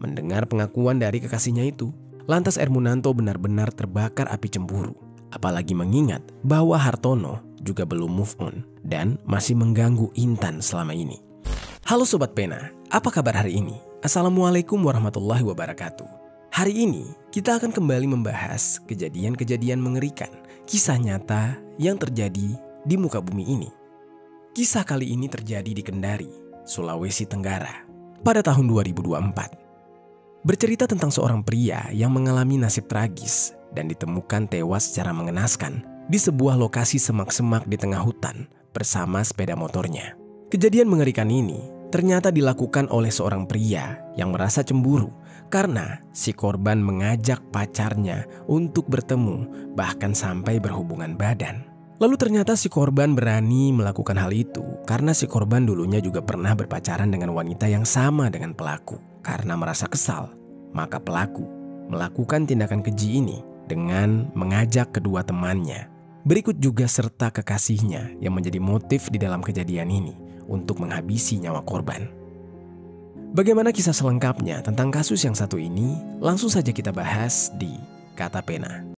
mendengar pengakuan dari kekasihnya itu. Lantas Ermunanto benar-benar terbakar api cemburu. Apalagi mengingat bahwa Hartono juga belum move on dan masih mengganggu Intan selama ini. Halo Sobat Pena, apa kabar hari ini? Assalamualaikum warahmatullahi wabarakatuh. Hari ini kita akan kembali membahas kejadian-kejadian mengerikan, kisah nyata yang terjadi di muka bumi ini. Kisah kali ini terjadi di Kendari, Sulawesi Tenggara, pada tahun 2024. Bercerita tentang seorang pria yang mengalami nasib tragis dan ditemukan tewas secara mengenaskan di sebuah lokasi semak-semak di tengah hutan bersama sepeda motornya. Kejadian mengerikan ini ternyata dilakukan oleh seorang pria yang merasa cemburu karena si korban mengajak pacarnya untuk bertemu bahkan sampai berhubungan badan. Lalu ternyata si korban berani melakukan hal itu karena si korban dulunya juga pernah berpacaran dengan wanita yang sama dengan pelaku. Karena merasa kesal, maka pelaku melakukan tindakan keji ini dengan mengajak kedua temannya. Berikut juga serta kekasihnya yang menjadi motif di dalam kejadian ini untuk menghabisi nyawa korban. Bagaimana kisah selengkapnya tentang kasus yang satu ini? Langsung saja kita bahas di Kata Pena.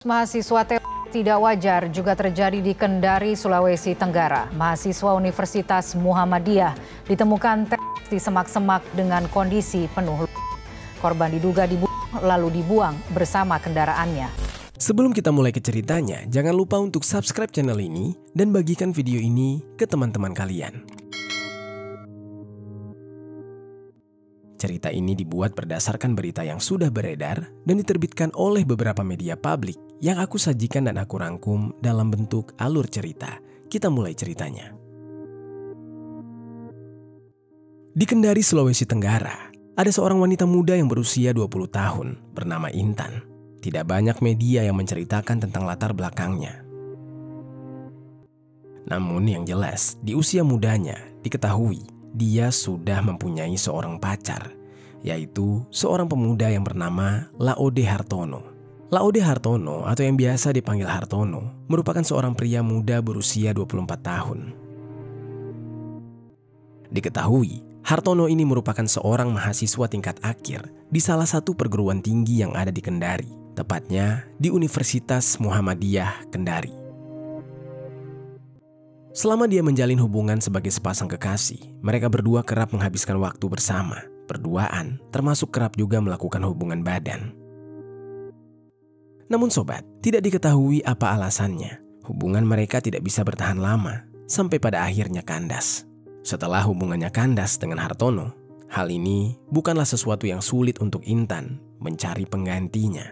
Mahasiswa tidak wajar juga terjadi di Kendari, Sulawesi Tenggara. Mahasiswa Universitas Muhammadiyah ditemukan tewas di semak-semak dengan kondisi penuh luka. Korban diduga lalu dibuang bersama kendaraannya. Sebelum kita mulai ke ceritanya, jangan lupa untuk subscribe channel ini dan bagikan video ini ke teman-teman kalian. Cerita ini dibuat berdasarkan berita yang sudah beredar dan diterbitkan oleh beberapa media publik yang aku sajikan dan aku rangkum dalam bentuk alur cerita. Kita mulai ceritanya. Di Kendari, Sulawesi Tenggara, ada seorang wanita muda yang berusia 20 tahun bernama Intan. Tidak banyak media yang menceritakan tentang latar belakangnya. Namun yang jelas, di usia mudanya diketahui dia sudah mempunyai seorang pacar, yaitu seorang pemuda yang bernama Laode Hartono. Laode Hartono atau yang biasa dipanggil Hartono merupakan seorang pria muda berusia 24 tahun. Diketahui, Hartono ini merupakan seorang mahasiswa tingkat akhir di salah satu perguruan tinggi yang ada di Kendari, tepatnya di Universitas Muhammadiyah Kendari. Selama dia menjalin hubungan sebagai sepasang kekasih, mereka berdua kerap menghabiskan waktu bersama, berduaan, termasuk kerap juga melakukan hubungan badan. Namun sobat, tidak diketahui apa alasannya. Hubungan mereka tidak bisa bertahan lama, sampai pada akhirnya kandas. Setelah hubungannya kandas dengan Hartono, hal ini bukanlah sesuatu yang sulit untuk Intan mencari penggantinya.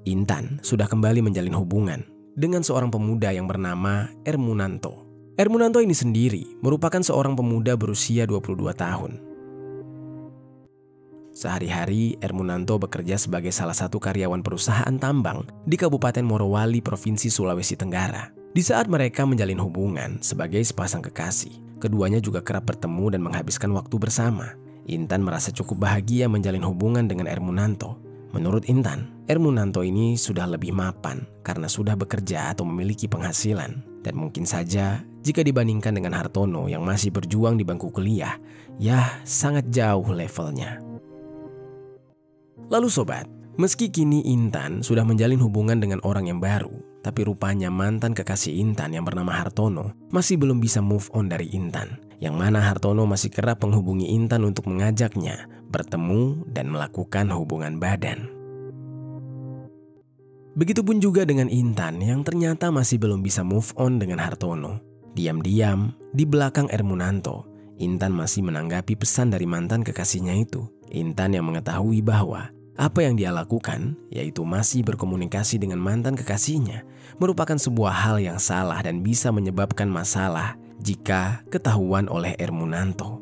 Intan sudah kembali menjalin hubungan dengan seorang pemuda yang bernama Ermunanto. Ermunanto ini sendiri merupakan seorang pemuda berusia 22 tahun. Sehari-hari Ermunanto bekerja sebagai salah satu karyawan perusahaan tambang di Kabupaten Morowali, Provinsi Sulawesi Tenggara. Di saat mereka menjalin hubungan sebagai sepasang kekasih, keduanya juga kerap bertemu dan menghabiskan waktu bersama. Intan merasa cukup bahagia menjalin hubungan dengan Ermunanto. Menurut Intan, Ermunanto ini sudah lebih mapan karena sudah bekerja atau memiliki penghasilan. Dan mungkin saja jika dibandingkan dengan Hartono yang masih berjuang di bangku kuliah, ya sangat jauh levelnya. Lalu sobat, meski kini Intan sudah menjalin hubungan dengan orang yang baru, tapi rupanya mantan kekasih Intan yang bernama Hartono masih belum bisa move on dari Intan. Yang mana Hartono masih kerap menghubungi Intan untuk mengajaknya bertemu dan melakukan hubungan badan. Begitupun juga dengan Intan yang ternyata masih belum bisa move on dengan Hartono. Diam-diam di belakang Ermunanto, Intan masih menanggapi pesan dari mantan kekasihnya itu. Intan yang mengetahui bahwa apa yang dia lakukan, yaitu masih berkomunikasi dengan mantan kekasihnya, merupakan sebuah hal yang salah dan bisa menyebabkan masalah jika ketahuan oleh Ermunanto.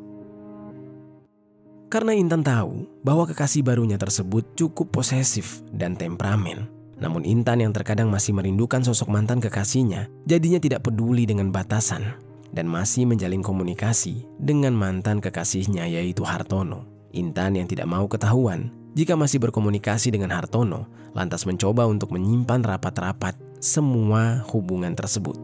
Karena Intan tahu bahwa kekasih barunya tersebut cukup posesif dan temperamen. Namun Intan yang terkadang masih merindukan sosok mantan kekasihnya, jadinya tidak peduli dengan batasan dan masih menjalin komunikasi dengan mantan kekasihnya yaitu Hartono. Intan yang tidak mau ketahuan, jika masih berkomunikasi dengan Hartono, lantas mencoba untuk menyimpan rapat-rapat semua hubungan tersebut.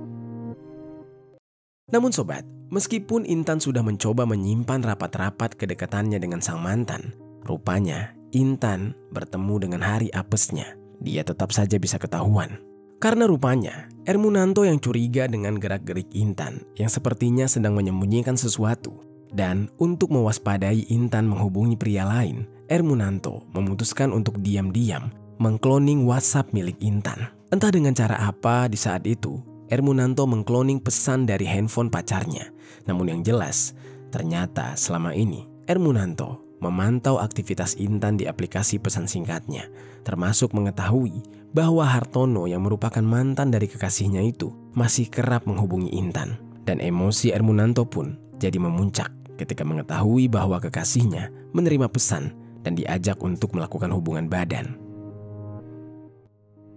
Namun sobat, meskipun Intan sudah mencoba menyimpan rapat-rapat kedekatannya dengan sang mantan, rupanya Intan bertemu dengan hari apesnya. Dia tetap saja bisa ketahuan. Karena rupanya Ermunanto yang curiga dengan gerak-gerik Intan yang sepertinya sedang menyembunyikan sesuatu. Dan untuk mewaspadai Intan menghubungi pria lain, Ermunanto memutuskan untuk diam-diam mengkloning WhatsApp milik Intan. Entah dengan cara apa di saat itu, Ermunanto mengkloning pesan dari handphone pacarnya. Namun yang jelas, ternyata selama ini Ermunanto memantau aktivitas Intan di aplikasi pesan singkatnya, termasuk mengetahui bahwa Hartono yang merupakan mantan dari kekasihnya itu masih kerap menghubungi Intan. Dan emosi Ermunanto pun jadi memuncak ketika mengetahui bahwa kekasihnya menerima pesan dan diajak untuk melakukan hubungan badan.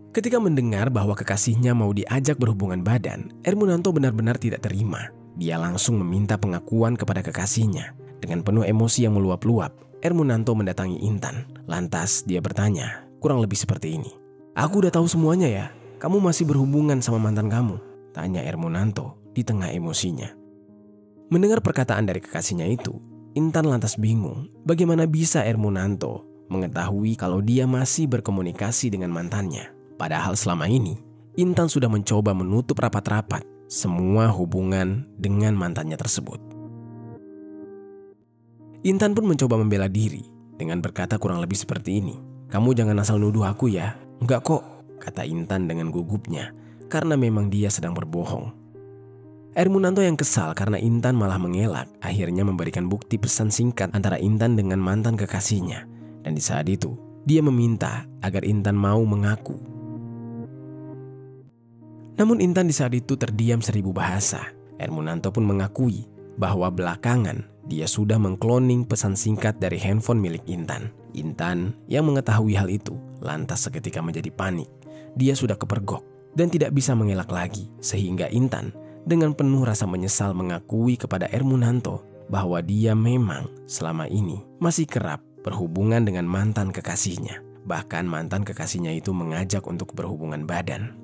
Ketika mendengar bahwa kekasihnya mau diajak berhubungan badan, Ermunanto benar-benar tidak terima. Dia langsung meminta pengakuan kepada kekasihnya. Dengan penuh emosi yang meluap-luap, Ermunanto mendatangi Intan. Lantas dia bertanya, kurang lebih seperti ini. "Aku udah tahu semuanya ya, kamu masih berhubungan sama mantan kamu?" tanya Ermunanto di tengah emosinya. Mendengar perkataan dari kekasihnya itu, Intan lantas bingung bagaimana bisa Ermunanto mengetahui kalau dia masih berkomunikasi dengan mantannya. Padahal selama ini, Intan sudah mencoba menutup rapat-rapat semua hubungan dengan mantannya tersebut. Intan pun mencoba membela diri dengan berkata kurang lebih seperti ini. "Kamu jangan asal nuduh aku ya." "Enggak kok," kata Intan dengan gugupnya, karena memang dia sedang berbohong. Ermunanto yang kesal karena Intan malah mengelak, akhirnya memberikan bukti pesan singkat antara Intan dengan mantan kekasihnya. Dan di saat itu, dia meminta agar Intan mau mengaku. Namun Intan di saat itu terdiam 1000 bahasa. Ermunanto pun mengakui bahwa belakangan dia sudah mengkloning pesan singkat dari handphone milik Intan. Intan yang mengetahui hal itu lantas seketika menjadi panik. Dia sudah kepergok dan tidak bisa mengelak lagi, sehingga Intan dengan penuh rasa menyesal mengakui kepada Ermunanto bahwa dia memang selama ini masih kerap berhubungan dengan mantan kekasihnya. Bahkan mantan kekasihnya itu mengajak untuk berhubungan badan.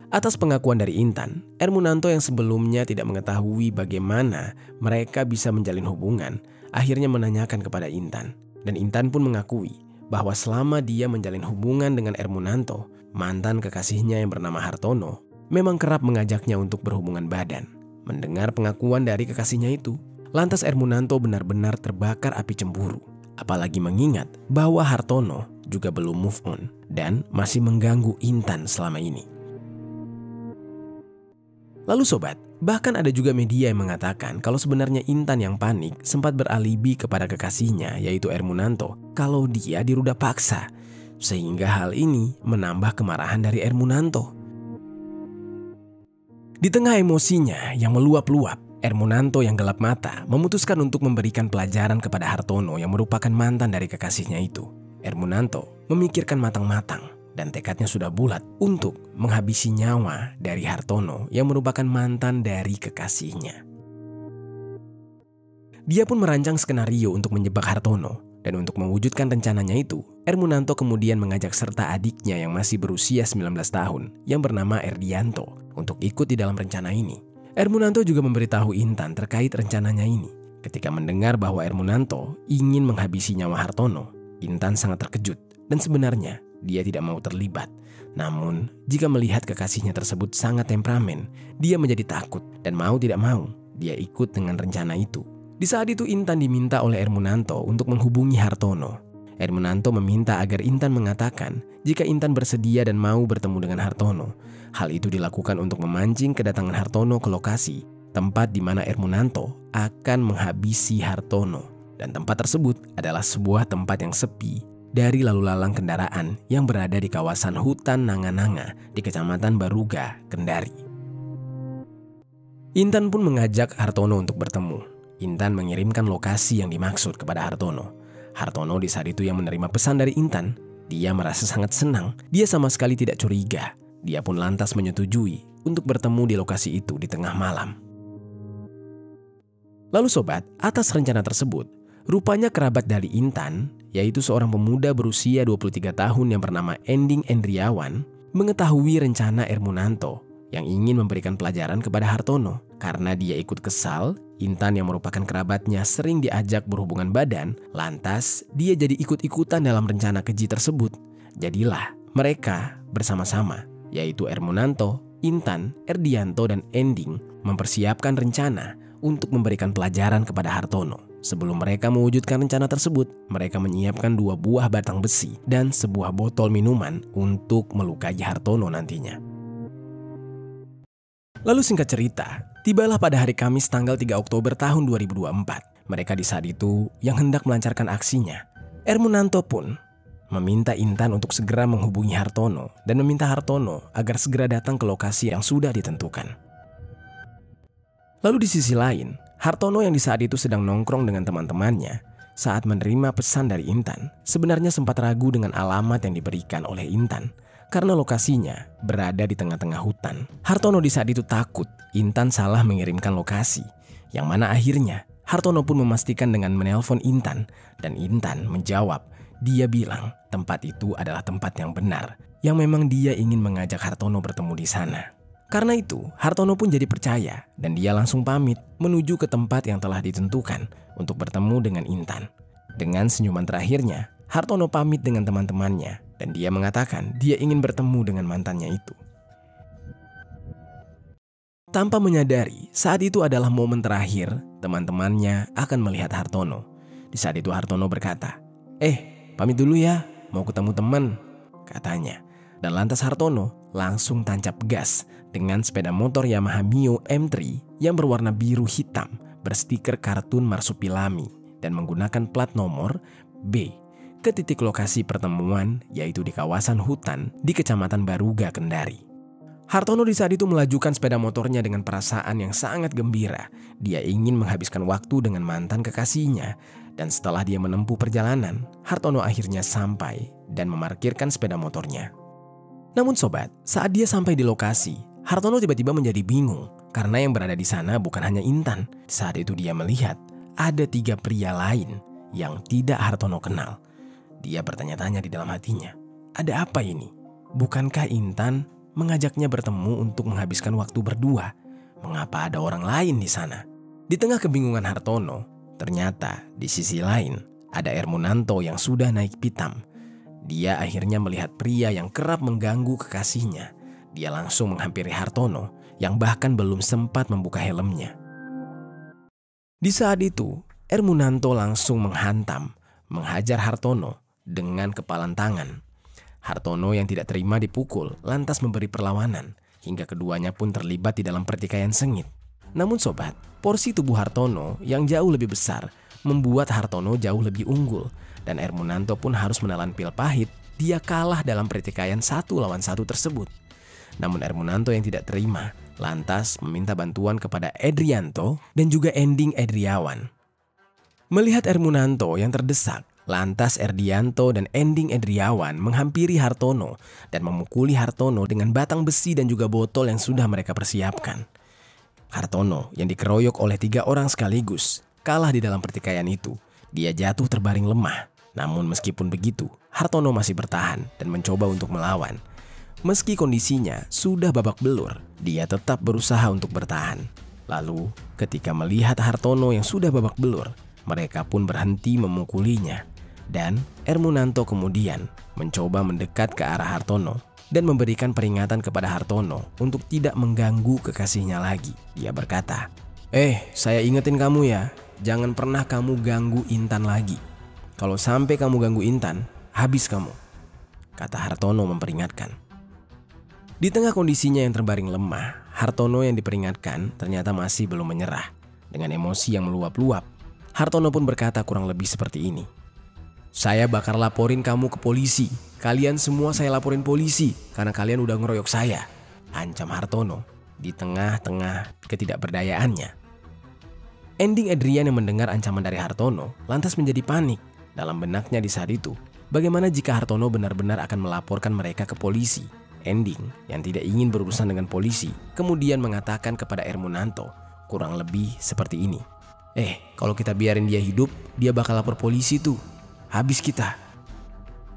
Atas pengakuan dari Intan, Ermunanto yang sebelumnya tidak mengetahui bagaimana mereka bisa menjalin hubungan, akhirnya menanyakan kepada Intan. Dan Intan pun mengakui bahwa selama dia menjalin hubungan dengan Ermunanto, mantan kekasihnya yang bernama Hartono memang kerap mengajaknya untuk berhubungan badan. Mendengar pengakuan dari kekasihnya itu, lantas Ermunanto benar-benar terbakar api cemburu. Apalagi mengingat bahwa Hartono juga belum move on dan masih mengganggu Intan selama ini. Lalu sobat, bahkan ada juga media yang mengatakan kalau sebenarnya Intan yang panik sempat beralibi kepada kekasihnya yaitu Ermunanto kalau dia diruda paksa. Sehingga hal ini menambah kemarahan dari Ermunanto. Di tengah emosinya yang meluap-luap, Ermunanto yang gelap mata memutuskan untuk memberikan pelajaran kepada Hartono yang merupakan mantan dari kekasihnya itu. Ermunanto memikirkan matang-matang dan tekadnya sudah bulat untuk menghabisi nyawa dari Hartono yang merupakan mantan dari kekasihnya. Dia pun merancang skenario untuk menjebak Hartono. Dan untuk mewujudkan rencananya itu, Ermunanto kemudian mengajak serta adiknya yang masih berusia 19 tahun yang bernama Erdianto untuk ikut di dalam rencana ini. Ermunanto juga memberitahu Intan terkait rencananya ini. Ketika mendengar bahwa Ermunanto ingin menghabisi nyawa Hartono, Intan sangat terkejut dan sebenarnya dia tidak mau terlibat. Namun, jika melihat kekasihnya tersebut sangat temperamen, dia menjadi takut dan mau tidak mau dia ikut dengan rencana itu. Di saat itu Intan diminta oleh Ermunanto untuk menghubungi Hartono. Ermunanto meminta agar Intan mengatakan jika Intan bersedia dan mau bertemu dengan Hartono. Hal itu dilakukan untuk memancing kedatangan Hartono ke lokasi, tempat di mana Ermunanto akan menghabisi Hartono. Dan tempat tersebut adalah sebuah tempat yang sepi dari lalu lalang kendaraan yang berada di kawasan hutan Nanga-Nanga di Kecamatan Baruga, Kendari. Intan pun mengajak Hartono untuk bertemu. Intan mengirimkan lokasi yang dimaksud kepada Hartono. Hartono di saat itu yang menerima pesan dari Intan, dia merasa sangat senang. Dia sama sekali tidak curiga. Dia pun lantas menyetujui untuk bertemu di lokasi itu di tengah malam. Lalu sobat, atas rencana tersebut, Rupanya kerabat dari Intan, yaitu seorang pemuda berusia 23 tahun yang bernama Ending Endriawan, mengetahui rencana Ermunanto yang ingin memberikan pelajaran kepada Hartono. Karena dia ikut kesal, Intan yang merupakan kerabatnya sering diajak berhubungan badan, lantas dia jadi ikut-ikutan dalam rencana keji tersebut. Jadilah mereka bersama-sama, yaitu Ermunanto, Intan, Erdianto, dan Ending mempersiapkan rencana untuk memberikan pelajaran kepada Hartono. Sebelum mereka mewujudkan rencana tersebut, mereka menyiapkan 2 buah batang besi dan sebuah botol minuman untuk melukai Hartono nantinya. Lalu singkat cerita, tibalah pada hari Kamis tanggal 3 Oktober tahun 2024. Mereka di saat itu yang hendak melancarkan aksinya. Ermunanto pun meminta Intan untuk segera menghubungi Hartono dan meminta Hartono agar segera datang ke lokasi yang sudah ditentukan. Lalu di sisi lain, Hartono yang di saat itu sedang nongkrong dengan teman-temannya saat menerima pesan dari Intan, sebenarnya sempat ragu dengan alamat yang diberikan oleh Intan karena lokasinya berada di tengah-tengah hutan. Hartono di saat itu takut Intan salah mengirimkan lokasi, yang mana akhirnya Hartono pun memastikan dengan menelpon Intan, dan Intan menjawab, dia bilang tempat itu adalah tempat yang benar, yang memang dia ingin mengajak Hartono bertemu di sana. Karena itu, Hartono pun jadi percaya dan dia langsung pamit menuju ke tempat yang telah ditentukan untuk bertemu dengan Intan. Dengan senyuman terakhirnya, Hartono pamit dengan teman-temannya dan dia mengatakan dia ingin bertemu dengan mantannya itu. Tanpa menyadari, saat itu adalah momen terakhir teman-temannya akan melihat Hartono. Di saat itu Hartono berkata, pamit dulu ya, mau ketemu teman, katanya. Dan lantas Hartono langsung tancap gas dengan sepeda motor Yamaha Mio M3 yang berwarna biru hitam berstiker kartun marsupilami dan menggunakan plat nomor B ke titik lokasi pertemuan, yaitu di kawasan hutan di Kecamatan Baruga, Kendari. Hartono di saat itu melajukan sepeda motornya dengan perasaan yang sangat gembira. Dia ingin menghabiskan waktu dengan mantan kekasihnya. Dan setelah dia menempuh perjalanan, Hartono akhirnya sampai dan memarkirkan sepeda motornya. Namun sobat, saat dia sampai di lokasi, Hartono tiba-tiba menjadi bingung karena yang berada di sana bukan hanya Intan. Saat itu dia melihat ada 3 pria lain yang tidak Hartono kenal. Dia bertanya-tanya di dalam hatinya, ada apa ini? Bukankah Intan mengajaknya bertemu untuk menghabiskan waktu berdua? Mengapa ada orang lain di sana? Di tengah kebingungan Hartono, ternyata di sisi lain ada Ermunanto yang sudah naik pitam. Dia akhirnya melihat pria yang kerap mengganggu kekasihnya. Dia langsung menghampiri Hartono yang bahkan belum sempat membuka helmnya. Di saat itu, Ermunanto langsung menghajar Hartono dengan kepalan tangan. Hartono yang tidak terima dipukul lantas memberi perlawanan hingga keduanya pun terlibat di dalam pertikaian sengit. Namun sobat, porsi tubuh Hartono yang jauh lebih besar membuat Hartono jauh lebih unggul. Dan Ermunanto pun harus menelan pil pahit, dia kalah dalam pertikaian 1 lawan 1 tersebut. Namun Ermunanto yang tidak terima, lantas meminta bantuan kepada Erdianto dan juga Ending Endriawan. Melihat Ermunanto yang terdesak, lantas Erdianto dan Ending Endriawan menghampiri Hartono dan memukuli Hartono dengan batang besi dan juga botol yang sudah mereka persiapkan. Hartono yang dikeroyok oleh 3 orang sekaligus kalah di dalam pertikaian itu. Dia jatuh terbaring lemah. Namun meskipun begitu, Hartono masih bertahan dan mencoba untuk melawan. Meski kondisinya sudah babak belur, dia tetap berusaha untuk bertahan. Lalu ketika melihat Hartono yang sudah babak belur, mereka pun berhenti memukulinya. Dan Ermunanto kemudian mencoba mendekat ke arah Hartono dan memberikan peringatan kepada Hartono untuk tidak mengganggu kekasihnya lagi. Dia berkata, saya ingetin kamu ya, jangan pernah kamu ganggu Intan lagi. Kalau sampai kamu ganggu Intan, habis kamu, kata Hartono memperingatkan. Di tengah kondisinya yang terbaring lemah, Hartono yang diperingatkan ternyata masih belum menyerah. Dengan emosi yang meluap-luap, Hartono pun berkata kurang lebih seperti ini. Saya bakal laporin kamu ke polisi. Kalian semua saya laporin polisi karena kalian udah ngeroyok saya, ancam Hartono di tengah-tengah ketidakberdayaannya. Ending Adrian yang mendengar ancaman dari Hartono lantas menjadi panik. Dalam benaknya di saat itu, bagaimana jika Hartono benar-benar akan melaporkan mereka ke polisi? Ending yang tidak ingin berurusan dengan polisi kemudian mengatakan kepada Ermunanto kurang lebih seperti ini. Kalau kita biarin dia hidup, dia bakal lapor polisi tuh. Habis kita."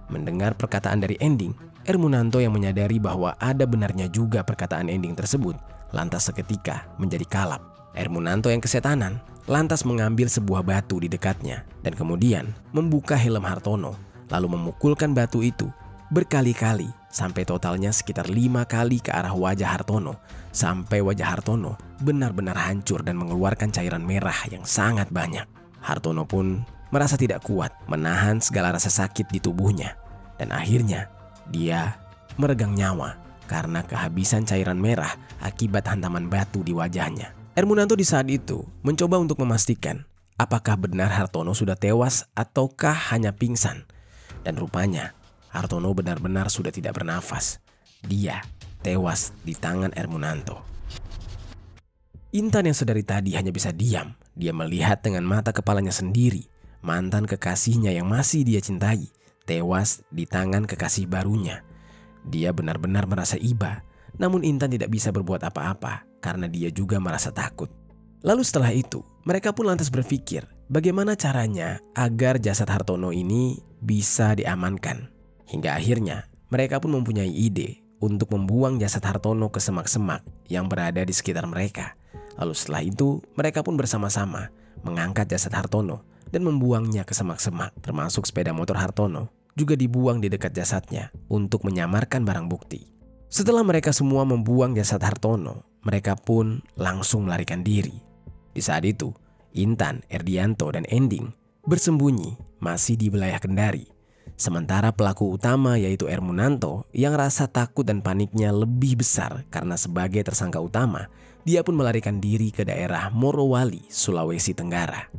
Mendengar perkataan dari Ending, Ermunanto yang menyadari bahwa ada benarnya juga perkataan Ending tersebut, lantas seketika menjadi kalap. Ermunanto yang kesetanan lantas mengambil sebuah batu di dekatnya dan kemudian membuka helm Hartono, lalu memukulkan batu itu berkali-kali sampai totalnya sekitar 5 kali ke arah wajah Hartono, sampai wajah Hartono benar-benar hancur dan mengeluarkan cairan merah yang sangat banyak. Hartono pun merasa tidak kuat menahan segala rasa sakit di tubuhnya dan akhirnya dia meregang nyawa karena kehabisan cairan merah akibat hantaman batu di wajahnya. Ermunanto di saat itu mencoba untuk memastikan apakah benar Hartono sudah tewas ataukah hanya pingsan. Dan rupanya Hartono benar-benar sudah tidak bernafas. Dia tewas di tangan Ermunanto. Intan yang sedari tadi hanya bisa diam. Dia melihat dengan mata kepalanya sendiri mantan kekasihnya yang masih dia cintai tewas di tangan kekasih barunya. Dia benar-benar merasa iba, namun Intan tidak bisa berbuat apa-apa karena dia juga merasa takut. Lalu setelah itu, mereka pun lantas berpikir bagaimana caranya agar jasad Hartono ini bisa diamankan. Hingga akhirnya mereka pun mempunyai ide untuk membuang jasad Hartono ke semak-semak yang berada di sekitar mereka. Lalu setelah itu mereka pun bersama-sama mengangkat jasad Hartono dan membuangnya ke semak-semak, termasuk sepeda motor Hartono juga dibuang di dekat jasadnya untuk menyamarkan barang bukti. Setelah mereka semua membuang jasad Hartono, mereka pun langsung melarikan diri. Di saat itu, Intan, Erdianto, dan Ending bersembunyi masih di wilayah Kendari. Sementara pelaku utama yaitu Ermunanto yang rasa takut dan paniknya lebih besar karena sebagai tersangka utama, dia pun melarikan diri ke daerah Morowali, Sulawesi Tenggara.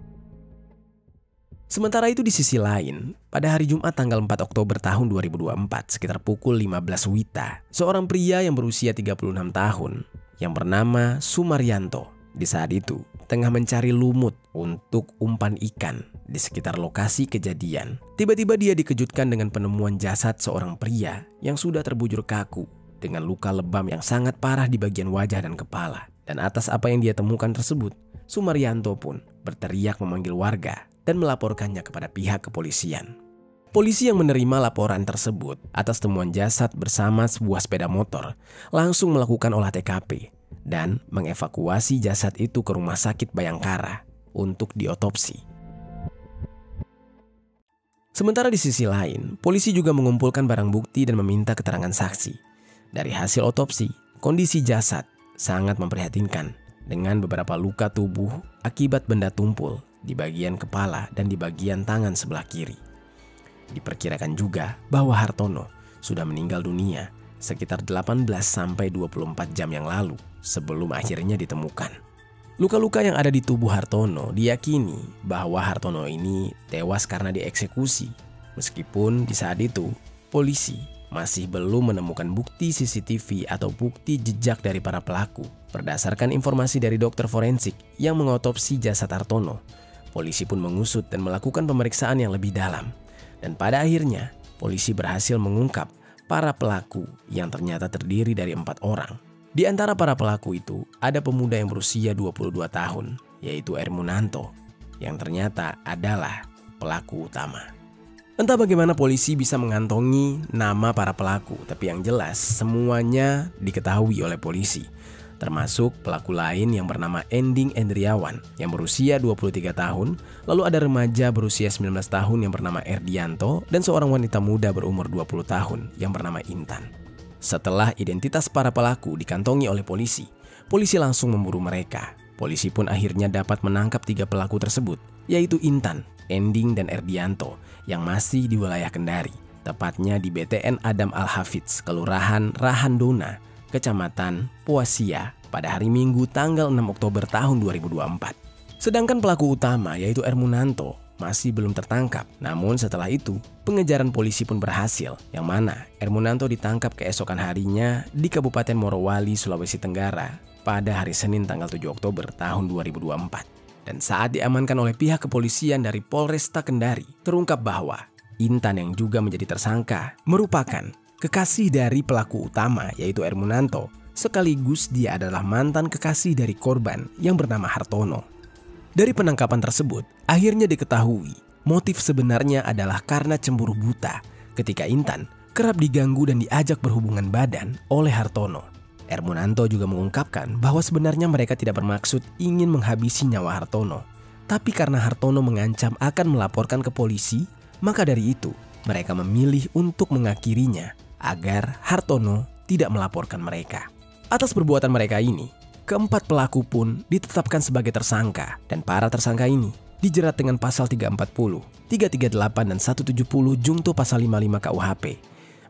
Sementara itu di sisi lain, pada hari Jumat tanggal 4 Oktober tahun 2024 sekitar pukul 15 WITA, seorang pria yang berusia 36 tahun yang bernama Sumaryanto di saat itu tengah mencari lumut untuk umpan ikan di sekitar lokasi kejadian. Tiba-tiba dia dikejutkan dengan penemuan jasad seorang pria yang sudah terbujur kaku dengan luka lebam yang sangat parah di bagian wajah dan kepala. Dan atas apa yang dia temukan tersebut, Sumaryanto pun berteriak memanggil warga dan melaporkannya kepada pihak kepolisian. Polisi yang menerima laporan tersebut atas temuan jasad bersama sebuah sepeda motor langsung melakukan olah TKP dan mengevakuasi jasad itu ke Rumah Sakit Bayangkara untuk diotopsi. Sementara di sisi lain, polisi juga mengumpulkan barang bukti dan meminta keterangan saksi. Dari hasil otopsi, kondisi jasad sangat memprihatinkan dengan beberapa luka tubuh akibat benda tumpul di bagian kepala dan di bagian tangan sebelah kiri. Diperkirakan juga bahwa Hartono sudah meninggal dunia sekitar 18-24 jam yang lalu sebelum akhirnya ditemukan. Luka-luka yang ada di tubuh Hartono diyakini bahwa Hartono ini tewas karena dieksekusi. Meskipun di saat itu polisi masih belum menemukan bukti CCTV atau bukti jejak dari para pelaku. Berdasarkan informasi dari dokter forensik yang mengotopsi jasad Hartono, polisi pun mengusut dan melakukan pemeriksaan yang lebih dalam. Dan pada akhirnya, polisi berhasil mengungkap para pelaku yang ternyata terdiri dari 4 orang. Di antara para pelaku itu, ada pemuda yang berusia 22 tahun, yaitu Ermunanto, yang ternyata adalah pelaku utama. Entah bagaimana polisi bisa mengantongi nama para pelaku, tapi yang jelas semuanya diketahui oleh polisi. Termasuk pelaku lain yang bernama Ending Endriawan yang berusia 23 tahun, lalu ada remaja berusia 19 tahun yang bernama Erdianto, dan seorang wanita muda berumur 20 tahun yang bernama Intan. Setelah identitas para pelaku dikantongi oleh polisi, polisi langsung memburu mereka. Polisi pun akhirnya dapat menangkap 3 pelaku tersebut, yaitu Intan, Ending, dan Erdianto yang masih di wilayah Kendari, tepatnya di BTN Adam Al-Hafidz, Kelurahan Rahandona, Kecamatan Poasia pada hari Minggu tanggal 6 Oktober tahun 2024. Sedangkan pelaku utama yaitu Ermunanto masih belum tertangkap. Namun setelah itu pengejaran polisi pun berhasil, yang mana Ermunanto ditangkap keesokan harinya di Kabupaten Morowali, Sulawesi Tenggara pada hari Senin tanggal 7 Oktober tahun 2024. Dan saat diamankan oleh pihak kepolisian dari Polresta Kendari, terungkap bahwa Intan yang juga menjadi tersangka merupakan kekasih dari pelaku utama yaitu Ermunanto, sekaligus dia adalah mantan kekasih dari korban yang bernama Hartono. Dari penangkapan tersebut, akhirnya diketahui motif sebenarnya adalah karena cemburu buta ketika Intan kerap diganggu dan diajak berhubungan badan oleh Hartono. Ermunanto juga mengungkapkan bahwa sebenarnya mereka tidak bermaksud ingin menghabisi nyawa Hartono. Tapi karena Hartono mengancam akan melaporkan ke polisi, maka dari itu mereka memilih untuk mengakhirinya agar Hartono tidak melaporkan mereka. Atas perbuatan mereka ini, keempat pelaku pun ditetapkan sebagai tersangka dan para tersangka ini dijerat dengan pasal 340, 338, dan 170 jungto pasal 55 KUHP.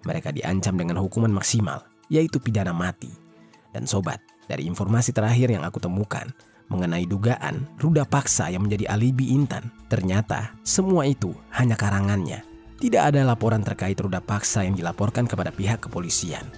Mereka diancam dengan hukuman maksimal, yaitu pidana mati. Dan sobat, dari informasi terakhir yang aku temukan mengenai dugaan ruda paksa yang menjadi alibi Intan, ternyata semua itu hanya karangannya. Tidak ada laporan terkait ruda paksa yang dilaporkan kepada pihak kepolisian.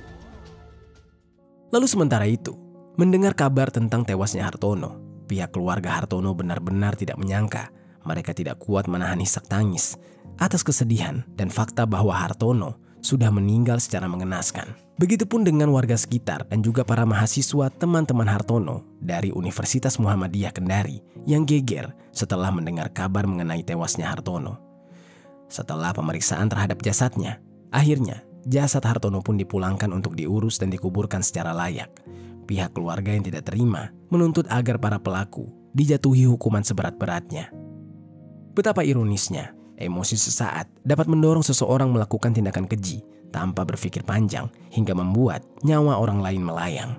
Lalu sementara itu, mendengar kabar tentang tewasnya Hartono, pihak keluarga Hartono benar-benar tidak menyangka. Mereka tidak kuat menahan isak tangis atas kesedihan dan fakta bahwa Hartono sudah meninggal secara mengenaskan. Begitupun dengan warga sekitar dan juga para mahasiswa teman-teman Hartono dari Universitas Muhammadiyah Kendari yang geger setelah mendengar kabar mengenai tewasnya Hartono. Setelah pemeriksaan terhadap jasadnya, akhirnya jasad Hartono pun dipulangkan untuk diurus dan dikuburkan secara layak. Pihak keluarga yang tidak terima menuntut agar para pelaku dijatuhi hukuman seberat-beratnya. Betapa ironisnya, emosi sesaat dapat mendorong seseorang melakukan tindakan keji tanpa berpikir panjang hingga membuat nyawa orang lain melayang.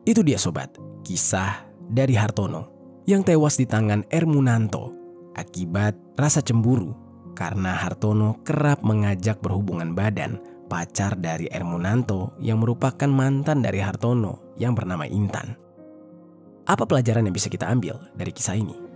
Itu dia sobat, kisah dari Hartono yang tewas di tangan Ermunanto akibat rasa cemburu karena Hartono kerap mengajak berhubungan badan pacar dari Ermunanto yang merupakan mantan dari Hartono yang bernama Intan. Apa pelajaran yang bisa kita ambil dari kisah ini?